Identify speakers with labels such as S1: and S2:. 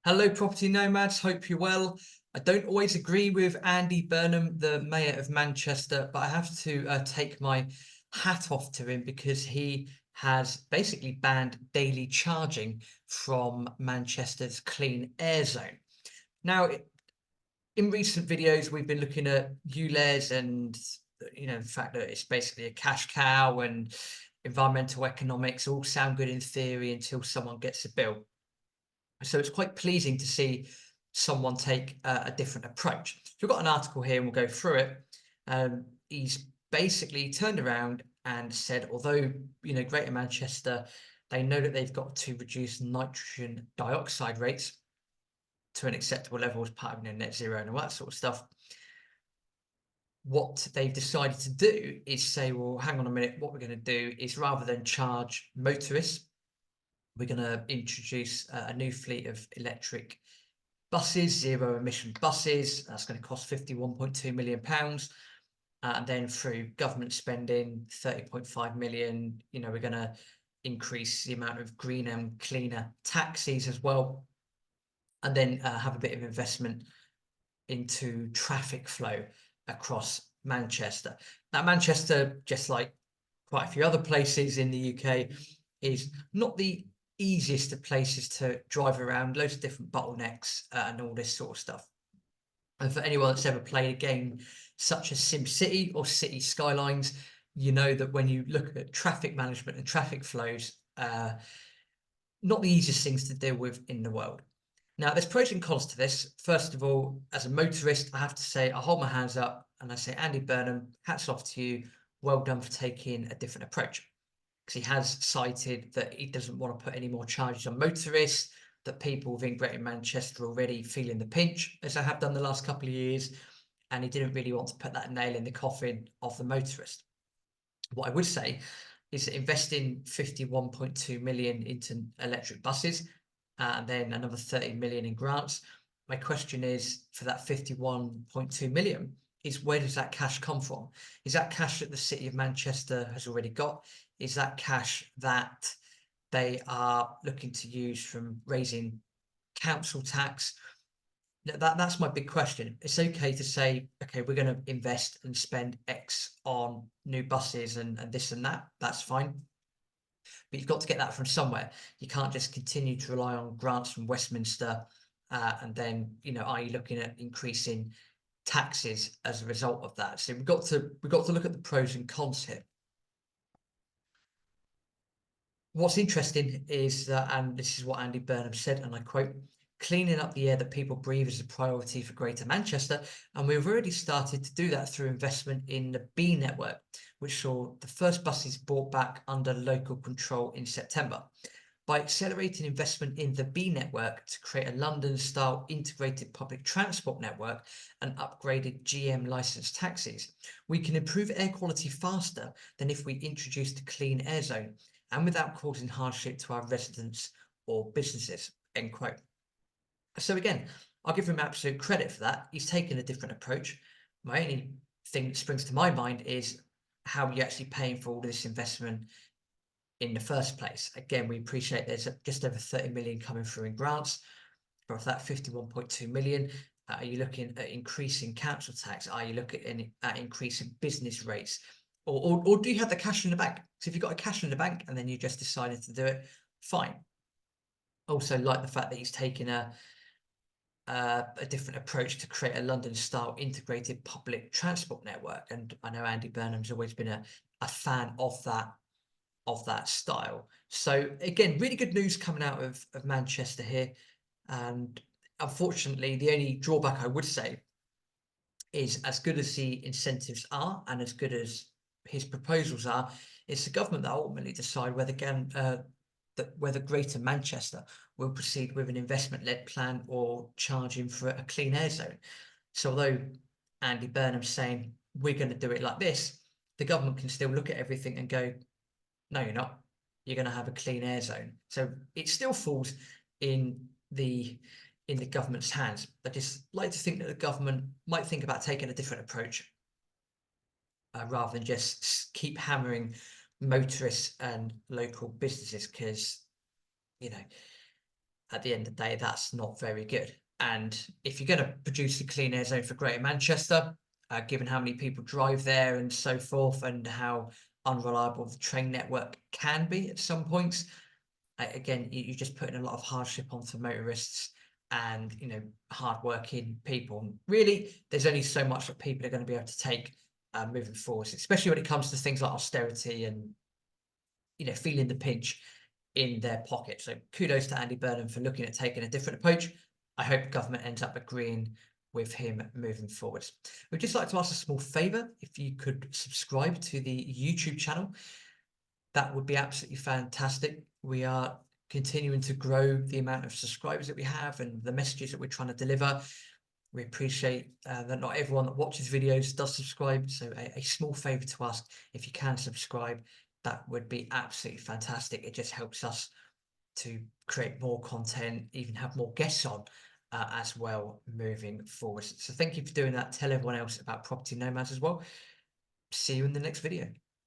S1: Hello, property nomads. Hope you're well. I don't always agree with Andy Burnham, the mayor of Manchester, but I have to take my hat off to him because he has basically banned daily charging from Manchester's clean air zone. Now, in recent videos, we've been looking at ULEZ and the fact that it's basically a cash cow and environmental economics all sound good in theory until someone gets a bill. So it's quite pleasing to see someone take a different approach. So we've got an article here and we'll go through it. He's basically turned around and said, although, Greater Manchester, they know that they've got to reduce nitrogen dioxide rates to an acceptable level as part of net zero and all that sort of stuff. What they've decided to do is say, well, hang on a minute, what we're going to do is rather than charge motorists, we're going to introduce a new fleet of electric buses, zero emission buses. That's going to cost £51.2 million. And then through government spending, 30.5 million, we're going to increase the amount of greener and cleaner taxis as well. And then have a bit of investment into traffic flow across Manchester. Now, Manchester, just like quite a few other places in the UK, is not the easiest of places to drive around, loads of different bottlenecks and all this sort of stuff. And for anyone that's ever played a game such as SimCity or City Skylines, you know that when you look at traffic management and traffic flows, not the easiest things to deal with in the world. Now, there's pros and cons to this. First of all, as a motorist, I have to say, I hold my hands up and I say, Andy Burnham, hats off to you. Well done for taking a different approach. Because he has cited that he doesn't want to put any more charges on motorists, that people within Greater Manchester are already feeling the pinch, as I have done the last couple of years, and he didn't really want to put that nail in the coffin of the motorist. What I would say is that investing 51.2 million into electric buses and then another 30 million in grants, my question is, for that 51.2 million, is where does that cash come from? Is that cash that the City of Manchester has already got? Is that cash that they are looking to use from raising council tax? That's my big question. It's okay to say, okay, we're going to invest and spend X on new buses and this and that. That's fine. But you've got to get that from somewhere. You can't just continue to rely on grants from Westminster and then, are you looking at increasing taxes as a result of that? So we've got to look at the pros and cons here. What's interesting is that, and this is what Andy Burnham said, and I quote, cleaning up the air that people breathe is a priority for Greater Manchester, and we've already started to do that through investment in the B network, which saw the first buses brought back under local control in September. By accelerating investment in the B network to create a London-style integrated public transport network and upgraded GM licensed taxis, we can improve air quality faster than if we introduced a clean air zone and without causing hardship to our residents or businesses, end quote. So again, I'll give him absolute credit for that. He's taken a different approach. My only thing that springs to my mind is how are you actually paying for all this investment in the first place? Again, we appreciate there's just over 30 million coming through in grants. But of that 51.2 million, are you looking at increasing council tax? Are you looking at increasing business rates? Or do you have the cash in the bank? So if you've got a cash in the bank and then you just decided to do it, fine. Also like the fact that he's taken a different approach to create a London-style integrated public transport network. And I know Andy Burnham's always been a fan of that style. So again, really good news coming out of Manchester here. And unfortunately, the only drawback I would say is, as good as the incentives are and as good as his proposals are, it's the government that ultimately decide whether Greater Manchester will proceed with an investment-led plan or charging for a clean air zone. So although Andy Burnham's saying we're going to do it like this, the government can still look at everything and go, no, you're not. You're going to have a clean air zone. So it still falls in the government's hands. I just like to think that the government might think about taking a different approach rather than just keep hammering motorists and local businesses, because at the end of the day, that's not very good. And if you're going to produce a clean air zone for Greater Manchester, given how many people drive there and so forth, and how unreliable the train network can be at some points, again, you're just putting a lot of hardship onto motorists and hardworking people. Really, there's only so much that people are going to be able to take moving forwards, especially when it comes to things like austerity and feeling the pinch in their pocket. So kudos to Andy Burnham for looking at taking a different approach. I hope the government ends up agreeing with him moving forwards. We'd just like to ask a small favour. If you could subscribe to the YouTube channel, that would be absolutely fantastic. We are continuing to grow the amount of subscribers that we have and the messages that we're trying to deliver. We appreciate that not everyone that watches videos does subscribe, so a small favour to ask, if you can subscribe, that would be absolutely fantastic. It just helps us to create more content, even have more guests on as well moving forward. So thank you for doing that. Tell everyone else about Property Nomads as well. See you in the next video.